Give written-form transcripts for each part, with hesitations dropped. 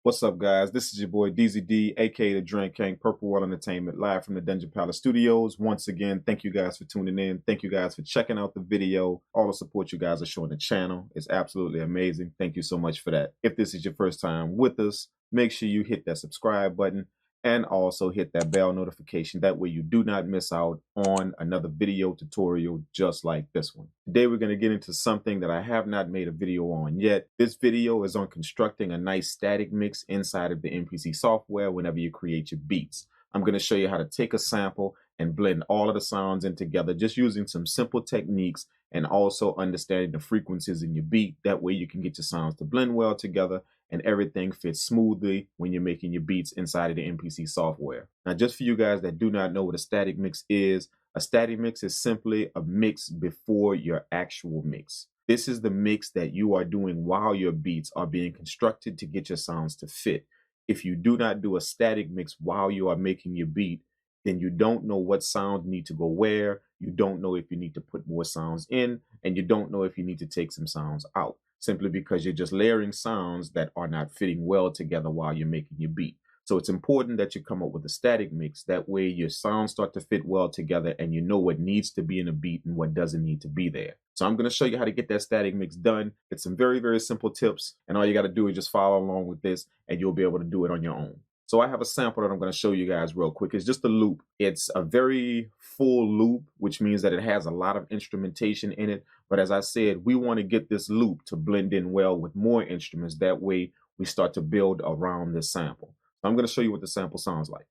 What's up, guys? This is your boy DZD, aka the Drink Kang, Purple World Entertainment, live from the Dungeon Palace Studios. Once again, thank you guys for tuning in. Thank you guys for checking out the video. All the support you guys are showing the channel is absolutely amazing. Thank you so much for that. If this is your first time with us, make sure you hit that subscribe button and also hit that bell notification. That way you do not miss out on another video tutorial just like this one. Today we're going to get into something that I have not made a video on yet. This video is on constructing a nice static mix inside of the MPC software whenever you create your beats. I'm going to show you how to take a sample and blend all of the sounds in together just using some simple techniques and also understanding the frequencies in your beat. That way you can get your sounds to blend well together and everything fits smoothly when you're making your beats inside of the MPC software. Now, just for you guys that do not know what a static mix is, a static mix is simply a mix before your actual mix. This is the mix that you are doing while your beats are being constructed to get your sounds to fit. If you do not do a static mix while you are making your beat, then you don't know what sounds need to go where, you don't know if you need to put more sounds in, and you don't know if you need to take some sounds out, simply because you're just layering sounds that are not fitting well together while you're making your beat. So it's important that you come up with a static mix. That way your sounds start to fit well together and you know what needs to be in a beat and what doesn't need to be there. So I'm going to show you how to get that static mix done. It's some very, very simple tips, and all you got to do is just follow along with this and you'll be able to do it on your own. So I have a sample that I'm going to show you guys real quick. It's just a loop. It's a very full loop, which means that it has a lot of instrumentation in it. But as I said, we want to get this loop to blend in well with more instruments. That way we start to build around this sample. So I'm going to show you what the sample sounds like.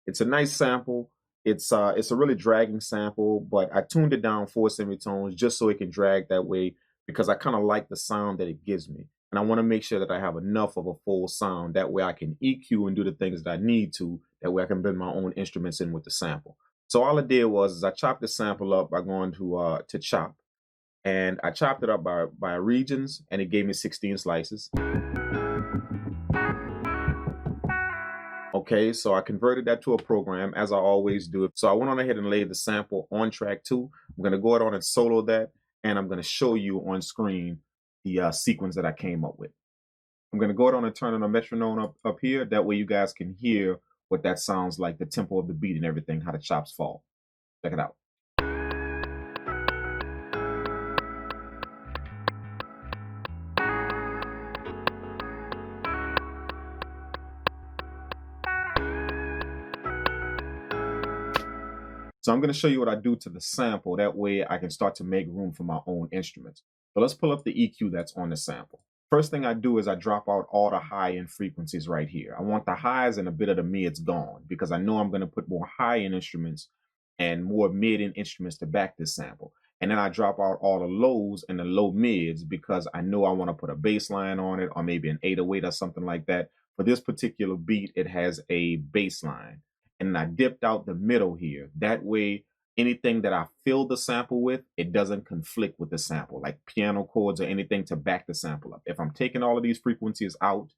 It's a nice sample. It's a really dragging sample, but I tuned it down 4 semitones just so it can drag that way because I kind of like the sound that it gives me. And I want to make sure that I have enough of a full sound. That way I can EQ and do the things that I need to. That way I can blend my own instruments in with the sample. So all I did was I chopped the sample up by going to chop. And I chopped it up by regions, and it gave me 16 slices. Okay, so I converted that to a program as I always do. So I went on ahead and laid the sample on track 2. I'm going to go ahead on and solo that, and I'm going to show you on screen the sequence that I came up with. I'm going to go ahead on and turn on a metronome up here. That way you guys can hear what that sounds like, the tempo of the beat and everything, how the chops fall. Check it out. So I'm going to show you what I do to the sample. That way I can start to make room for my own instruments. So let's pull up the EQ that's on the sample. First thing I do is I drop out all the high-end frequencies right here. I want the highs and a bit of the mids gone because I know I'm going to put more high-end instruments and more mid-end instruments to back this sample. And then I drop out all the lows and the low mids because I know I want to put a bass line on it or maybe an 808 or something like that. For this particular beat, it has a bass line. And I dipped out the middle here. That way, anything that I fill the sample with, it doesn't conflict with the sample, like piano chords or anything to back the sample up. If I'm taking all of these frequencies out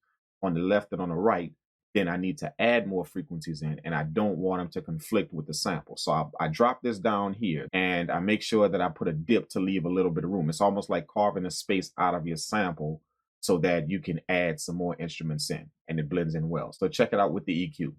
on the left and on the right, then I need to add more frequencies in, and I don't want them to conflict with the sample. So I drop this down here, and I make sure that I put a dip to leave a little bit of room. It's almost like carving a space out of your sample so that you can add some more instruments in, and it blends in well. So check it out with the EQ.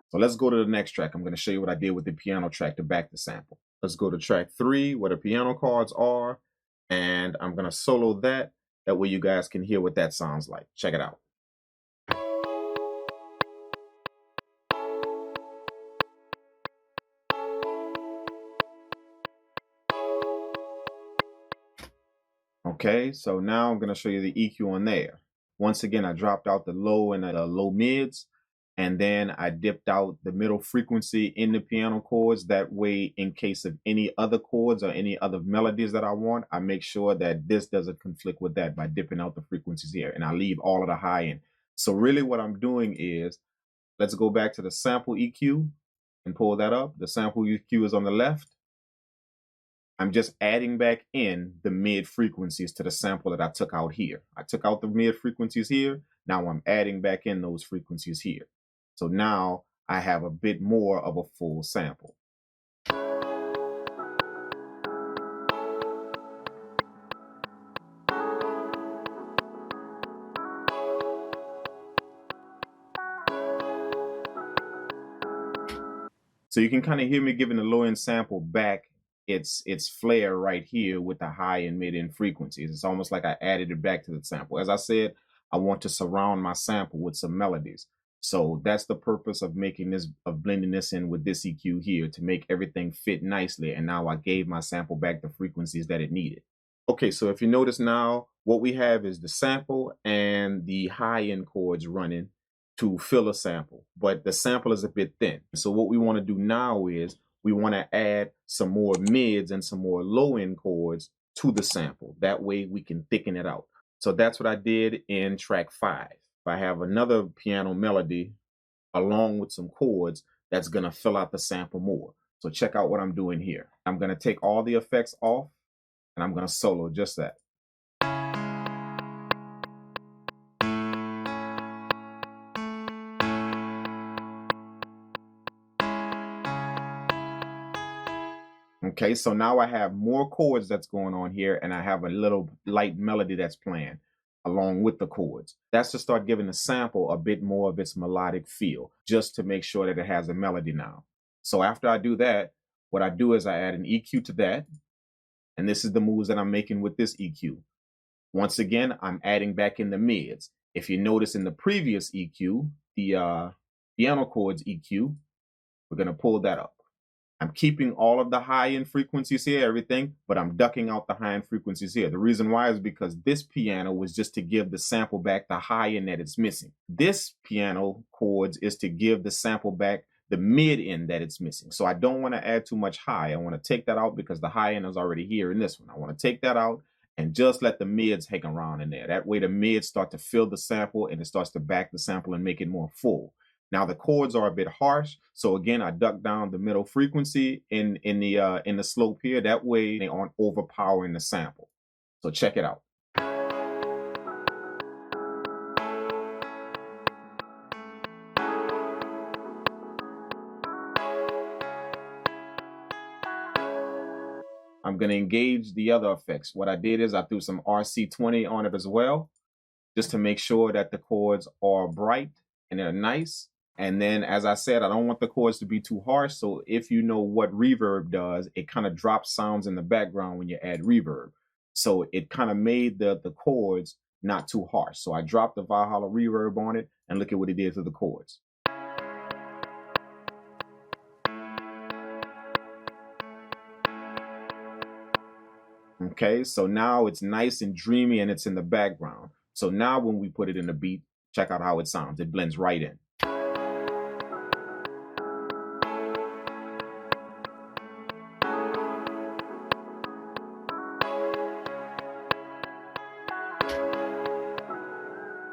So let's go to the next track. I'm going to show you what I did with the piano track to back the sample. Let's go to track 3 where the piano chords are, and I'm going to solo that. That way you guys can hear what that sounds like. Check it out. Okay, so now I'm going to show you the EQ on there. Once again, I dropped out the low and the low mids, and then I dipped out the middle frequency in the piano chords. That way, in case of any other chords or any other melodies that I want, I make sure that this doesn't conflict with that by dipping out the frequencies here, and I leave all of the high end. So really what I'm doing is, let's go back to the sample EQ and pull that up. The sample EQ is on the left. I'm just adding back in the mid frequencies to the sample that I took out here. I took out the mid frequencies here. Now I'm adding back in those frequencies here. So now I have a bit more of a full sample. So you can kind of hear me giving the low end sample back its flair right here with the high and mid end frequencies. It's almost like I added it back to the sample. As I said, I want to surround my sample with some melodies. So that's the purpose of making this, of blending this in with this EQ here, to make everything fit nicely. And now I gave my sample back the frequencies that it needed. Okay, so if you notice now, what we have is the sample and the high end chords running to fill a sample, but the sample is a bit thin. So what we want to do now is we want to add some more mids and some more low end chords to the sample. That way we can thicken it out. So that's what I did in track 5. I have another piano melody along with some chords that's going to fill out the sample more. So check out what I'm doing here. I'm going to take all the effects off and I'm going to solo just that. Okay, so now I have more chords that's going on here, and I have a little light melody that's playing along with the chords. That's to start giving the sample a bit more of its melodic feel, just to make sure that it has a melody now. So after I do that, what I do is I add an EQ to that, and this is the moves that I'm making with this EQ. Once again, I'm adding back in the mids. If you notice in the previous EQ, the piano chords EQ, we're going to pull that up. I'm keeping all of the high end frequencies here, everything, but I'm ducking out the high end frequencies here. The reason why is because this piano was just to give the sample back the high end that it's missing. This piano chords is to give the sample back the mid end that it's missing. So I don't want to add too much high. I want to take that out because the high end is already here in this one. I want to take that out and just let the mids hang around in there. That way the mids start to fill the sample and it starts to back the sample and make it more full. Now the chords are a bit harsh, so again I duck down the middle frequency in the slope here. That way they aren't overpowering the sample. So check it out. I'm going to engage the other effects. What I did is I threw some RC20 on it as well, just to make sure that the chords are bright and they're nice. And then, as I said, I don't want the chords to be too harsh. So if you know what reverb does, it kind of drops sounds in the background when you add reverb. So it kind of made the chords not too harsh. So I dropped the Valhalla reverb on it, and look at what it did to the chords. Okay, so now it's nice and dreamy and it's in the background. So now when we put it in the beat, check out how it sounds. It blends right in.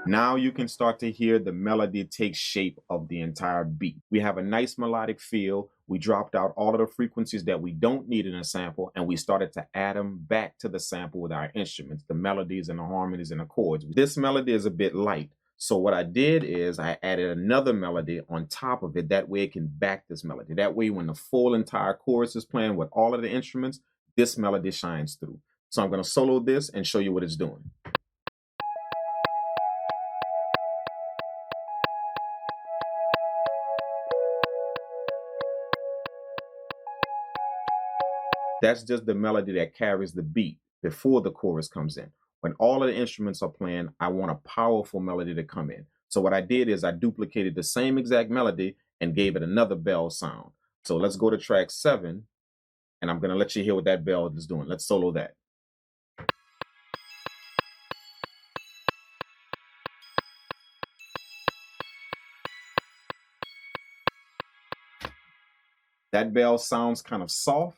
Now you can start to hear the melody take shape of the entire beat. We have a nice melodic feel. We dropped out all of the frequencies that we don't need in a sample, and we started to add them back to the sample with our instruments, the melodies and the harmonies and the chords. This melody is a bit light. So what I did is I added another melody on top of it. That way it can back this melody. That way when the full entire chorus is playing with all of the instruments, this melody shines through. So I'm going to solo this and show you what it's doing. That's just the melody that carries the beat before the chorus comes in. When all of the instruments are playing, I want a powerful melody to come in. So what I did is I duplicated the same exact melody and gave it another bell sound. So let's go to track 7, and I'm going to let you hear what that bell is doing. Let's solo that. That bell sounds kind of soft,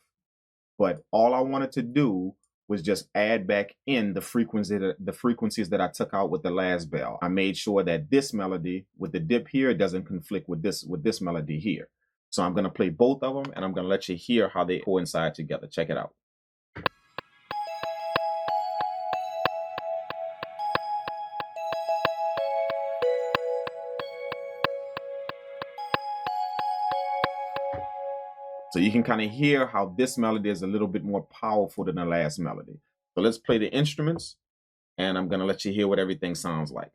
but all I wanted to do was just add back in the frequencies that I took out with the last bell. I made sure that this melody with the dip here doesn't conflict with this melody here. So I'm going to play both of them, and I'm going to let you hear how they coincide together. Check it out. So you can kind of hear how this melody is a little bit more powerful than the last melody. So let's play the instruments, and I'm going to let you hear what everything sounds like.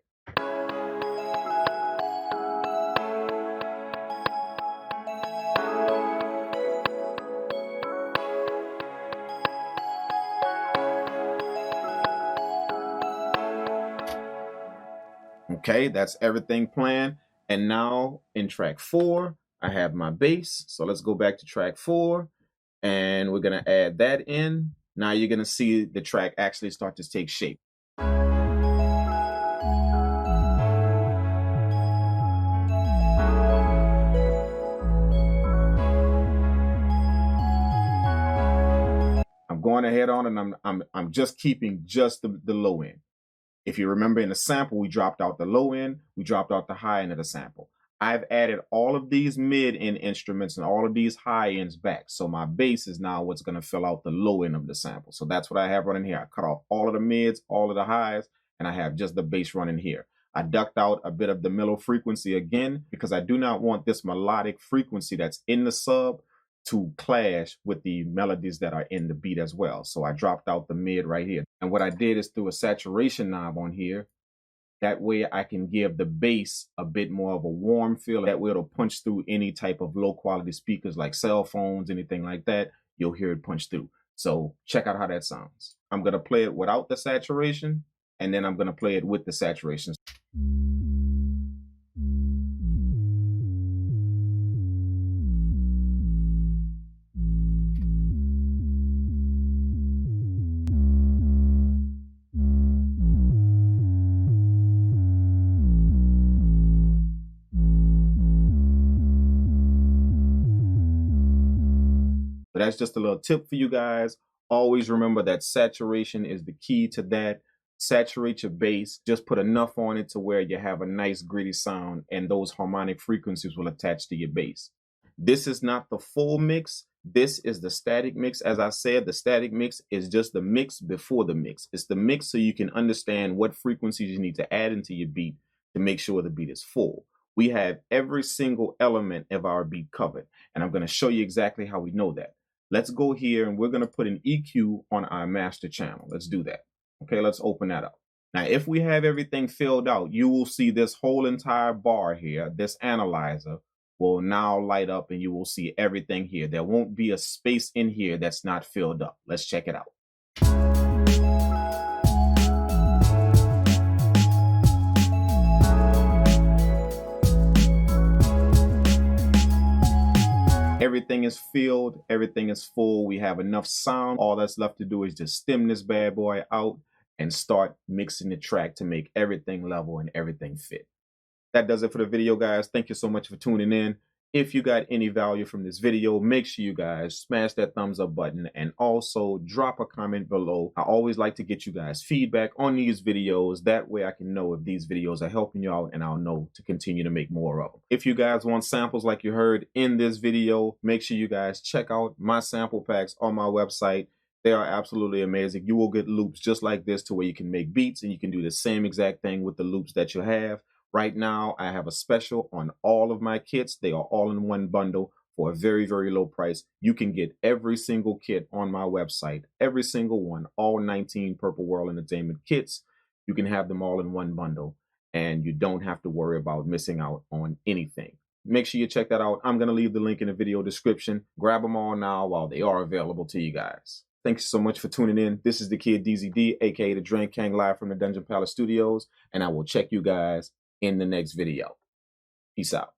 Okay, that's everything planned. And now in track 4, I have my bass. So let's go back to track 4, and we're going to add that in. Now you're going to see the track actually start to take shape. I'm going ahead on, and I'm just keeping just the low end. If you remember in the sample, we dropped out the low end, we dropped out the high end of the sample. I've added all of these mid-end instruments and all of these high ends back. So my bass is now what's going to fill out the low end of the sample. So that's what I have running here. I cut off all of the mids, all of the highs, and I have just the bass running here. I ducked out a bit of the mellow frequency again, because I do not want this melodic frequency that's in the sub to clash with the melodies that are in the beat as well. So I dropped out the mid right here. And what I did is threw a saturation knob on here. That way I can give the bass a bit more of a warm feel. That way it'll punch through any type of low quality speakers like cell phones, anything like that. You'll hear it punch through. So check out how that sounds. I'm going to play it without the saturation, and then I'm going to play it with the saturation. But that's just a little tip for you guys. Always remember that saturation is the key to that. Saturate your bass. Just put enough on it to where you have a nice gritty sound, and those harmonic frequencies will attach to your bass. This is not the full mix. This is the static mix. As I said, the static mix is just the mix before the mix. It's the mix so you can understand what frequencies you need to add into your beat to make sure the beat is full. We have every single element of our beat covered, and I'm going to show you exactly how we know that. Let's go here, and we're going to put an EQ on our master channel. Let's do that. Okay, let's open that up. Now, if we have everything filled out, you will see this whole entire bar here, this analyzer will now light up, and you will see everything here. There won't be a space in here that's not filled up. Let's check it out. Everything is filled, everything is full, we have enough sound. All that's left to do is just stem this bad boy out and start mixing the track to make everything level and everything fit. That does it for the video, guys. Thank you so much for tuning in. If you got any value from this video, make sure you guys smash that thumbs up button and also drop a comment below. I always like to get you guys feedback on these videos. That way I can know if these videos are helping you out, and I'll know to continue to make more of them. If you guys want samples like you heard in this video, make sure you guys check out my sample packs on my website. They are absolutely amazing. You will get loops just like this to where you can make beats, and you can do the same exact thing with the loops that you have. Right now, I have a special on all of my kits. They are all in one bundle for a very, very low price. You can get every single kit on my website, every single one, all 19 Purple World Entertainment kits. You can have them all in one bundle, and you don't have to worry about missing out on anything. Make sure you check that out. I'm going to leave the link in the video description. Grab them all now while they are available to you guys. Thank you so much for tuning in. This is the kid DZD, aka the Drink Kang, live from the Dungeon Palace Studios, and I will check you guys in the next video. Peace out.